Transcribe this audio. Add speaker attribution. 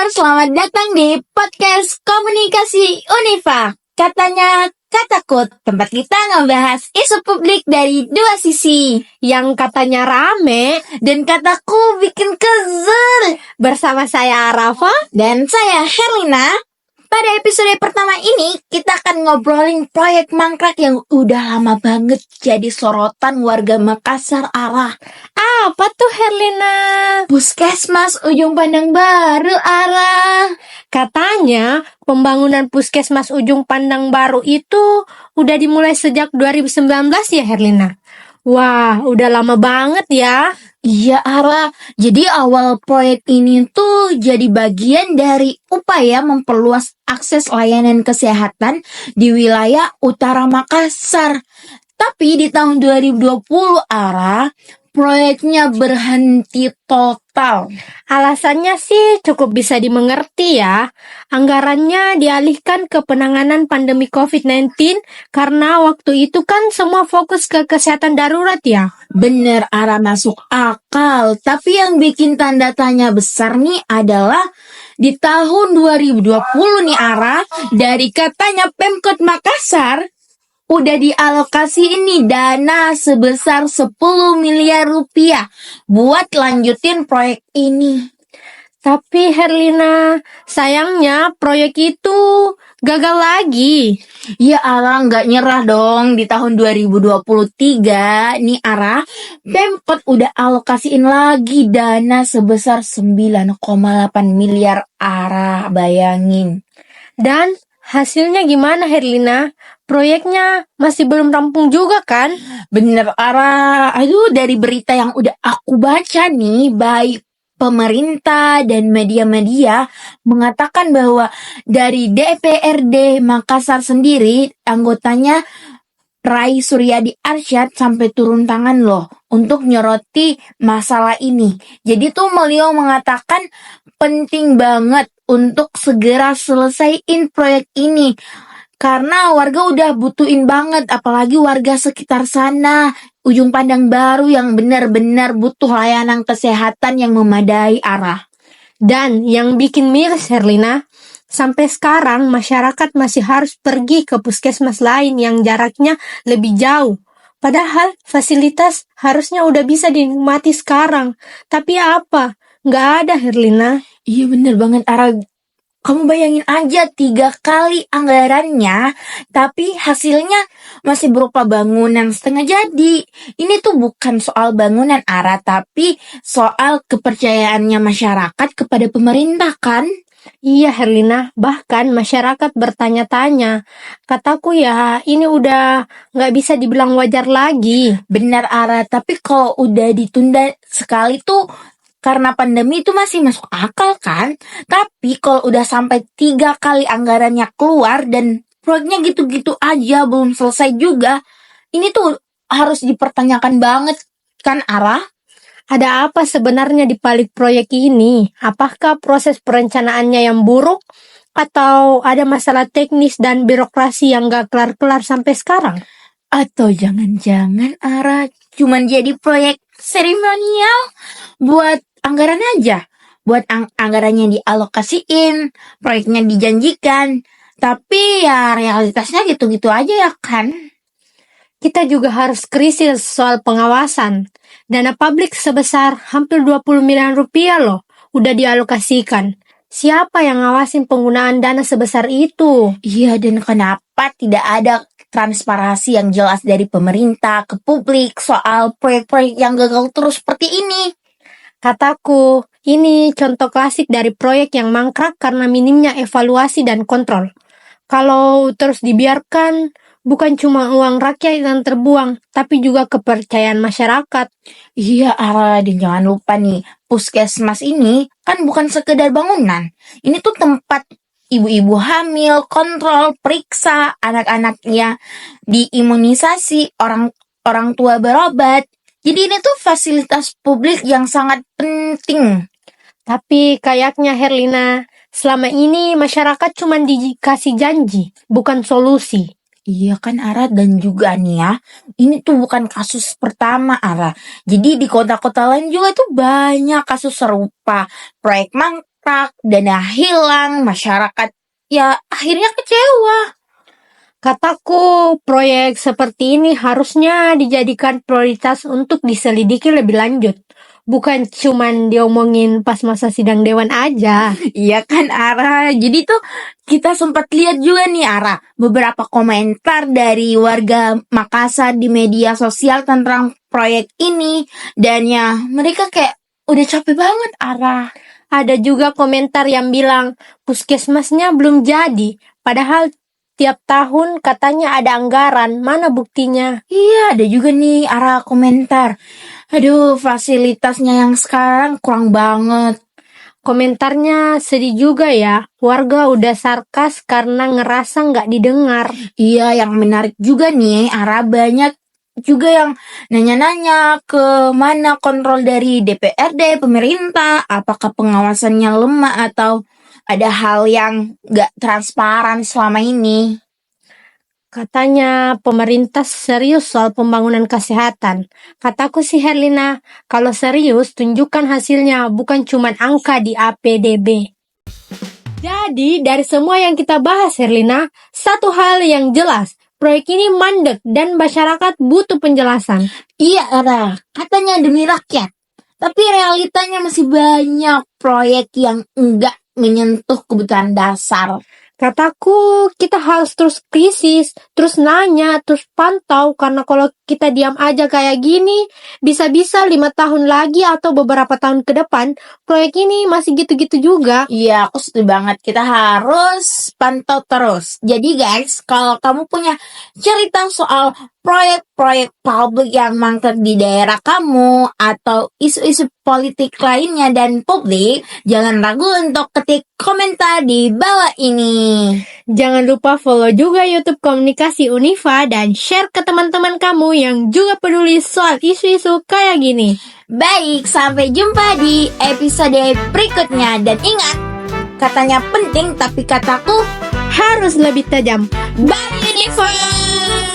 Speaker 1: selamat datang di podcast Komunikasi Unifa. Katanya Katakut, tempat kita ngebahas isu publik dari dua sisi.
Speaker 2: Yang katanya rame
Speaker 1: Dan kataku bikin kesel.
Speaker 2: bersama saya Arafa.
Speaker 1: Dan saya Herlina. Pada episode pertama ini, kita akan ngobrolin proyek mangkrak yang udah lama banget jadi sorotan warga Makassar.
Speaker 2: Apa tuh Herlina?
Speaker 1: Puskesmas Ujung Pandang Baru,
Speaker 2: Katanya pembangunan Puskesmas Ujung Pandang Baru itu udah dimulai sejak 2019 ya Herlina? Wah, udah lama banget ya.
Speaker 1: Iya, Jadi awal proyek ini tuh jadi bagian dari upaya memperluas akses layanan kesehatan di wilayah utara Makassar. Tapi di tahun 2020, proyeknya berhenti total.
Speaker 2: Alasannya sih cukup bisa dimengerti ya. Anggarannya dialihkan ke penanganan pandemi COVID-19 karena waktu itu kan semua fokus ke kesehatan darurat ya.
Speaker 1: Bener, masuk akal. Tapi yang bikin tanda tanya besar nih adalah di tahun 2020 nih, dari katanya Pemkot Makassar udah dialokasi ini dana sebesar 10 miliar rupiah buat lanjutin proyek ini.
Speaker 2: Tapi Herlina, sayangnya proyek itu gagal lagi.
Speaker 1: Ya nggak nyerah dong. Di tahun 2023 nih Pemkot udah alokasiin lagi dana sebesar 9,8 miliar. Bayangin.
Speaker 2: Dan hasilnya gimana Herlina? Proyeknya masih belum rampung juga kan?
Speaker 1: Bener, dari berita yang udah aku baca nih, baik pemerintah dan media-media mengatakan bahwa dari DPRD Makassar sendiri, anggotanya Rai Suryadi Arsyad sampai turun tangan loh untuk nyoroti masalah ini. Jadi tuh beliau mengatakan penting banget untuk segera selesaiin proyek ini. Karena warga udah butuhin banget, apalagi warga sekitar sana, Ujung Pandang Baru yang benar-benar butuh layanan kesehatan yang memadai.
Speaker 2: Dan yang bikin miris Herlina, sampai sekarang masyarakat masih harus pergi ke puskesmas lain yang jaraknya lebih jauh. Padahal fasilitas harusnya udah bisa dinikmati sekarang. Tapi apa? Nggak ada Herlina.
Speaker 1: Iya bener banget Kamu bayangin aja 3 kali anggarannya, tapi hasilnya masih berupa bangunan setengah jadi. Ini tuh bukan soal bangunan tapi soal kepercayaannya masyarakat kepada pemerintah kan?
Speaker 2: Iya Herlina, bahkan masyarakat bertanya-tanya. Kataku ya, ini udah nggak bisa dibilang wajar lagi.
Speaker 1: Benar tapi kalau udah ditunda sekali tuh karena pandemi itu masih masuk akal kan? Tapi kalau udah sampai 3 kali anggarannya keluar dan proyeknya gitu-gitu aja belum selesai juga, ini tuh harus dipertanyakan banget kan
Speaker 2: Ada apa sebenarnya di balik proyek ini? Apakah proses perencanaannya yang buruk? Atau ada masalah teknis dan birokrasi yang gak kelar-kelar sampai sekarang?
Speaker 1: Atau jangan-jangan cuman jadi proyek seremonial buat anggaran aja, buat anggarannya dialokasiin, proyeknya dijanjikan, tapi ya realitasnya gitu-gitu aja ya kan?
Speaker 2: Kita juga harus krisis soal pengawasan. Dana publik sebesar hampir 20 miliar rupiah loh, udah dialokasikan. Siapa yang ngawasin penggunaan dana sebesar itu?
Speaker 1: Iya, dan kenapa tidak ada transparansi yang jelas dari pemerintah ke publik soal proyek-proyek yang gagal terus seperti ini?
Speaker 2: Kataku, ini contoh klasik dari proyek yang mangkrak karena minimnya evaluasi dan kontrol. Kalau terus dibiarkan, bukan cuma uang rakyat yang terbuang, tapi juga kepercayaan masyarakat.
Speaker 1: Iya, dan jangan lupa nih, puskesmas ini kan bukan sekedar bangunan. Ini tuh tempat ibu-ibu hamil, kontrol, periksa, anak-anaknya diimunisasi, orang tua berobat. Jadi ini tuh fasilitas publik yang sangat penting.
Speaker 2: Tapi kayaknya Herlina, selama ini masyarakat cuma dikasih janji, bukan solusi.
Speaker 1: Iya kan dan juga nih ya, ini tuh bukan kasus pertama Jadi di kota-kota lain juga tuh banyak kasus serupa. Proyek kontrak, dana hilang, masyarakat ya akhirnya kecewa.
Speaker 2: Kataku, proyek seperti ini harusnya dijadikan prioritas untuk diselidiki lebih lanjut. Bukan cuman diomongin pas masa sidang dewan aja.
Speaker 1: Iya kan Ara, jadi tuh kita sempat lihat juga nih Ara, beberapa komentar dari warga Makassar di media sosial tentang proyek ini. Dan ya mereka kayak udah capek banget Ara.
Speaker 2: Ada juga komentar yang bilang puskesmasnya belum jadi. Padahal tiap tahun katanya ada anggaran. Mana buktinya?
Speaker 1: Iya, ada juga nih Ara komentar. Aduh, fasilitasnya yang sekarang kurang banget.
Speaker 2: Komentarnya sedih juga ya. Warga udah sarkas karena ngerasa nggak didengar.
Speaker 1: Iya, yang menarik juga nih, Ara banyak juga yang nanya-nanya ke mana kontrol dari DPRD, pemerintah, apakah pengawasannya lemah atau ada hal yang nggak transparan selama ini.
Speaker 2: Katanya pemerintah serius soal pembangunan kesehatan. Kataku sih Herlina, kalau serius tunjukkan hasilnya, bukan cuman angka di APBD. Jadi dari semua yang kita bahas Herlina, satu hal yang jelas, proyek ini mandek dan masyarakat butuh penjelasan.
Speaker 1: Iya, Ara, katanya demi rakyat. Tapi realitanya masih banyak proyek yang enggak menyentuh kebutuhan dasar.
Speaker 2: Kataku, kita harus terus krisis, terus nanya, terus pantau, karena kalau kita diam aja kayak gini, bisa-bisa 5 tahun lagi atau beberapa tahun ke depan, proyek ini masih gitu-gitu juga.
Speaker 1: Iya, aku setuju banget. Kita harus pantau terus. Jadi guys, kalau kamu punya cerita soal proyek-proyek publik yang mangkrak di daerah kamu atau isu-isu politik lainnya dan publik, jangan ragu untuk ketik komentar di bawah ini.
Speaker 2: Jangan lupa follow juga YouTube Komunikasi Unifa dan share ke teman-teman kamu yang juga peduli soal isu-isu kayak gini.
Speaker 1: Baik, sampai jumpa di episode berikutnya. Dan ingat, katanya penting tapi kataku
Speaker 2: Harus lebih tajam.
Speaker 1: bye Universe!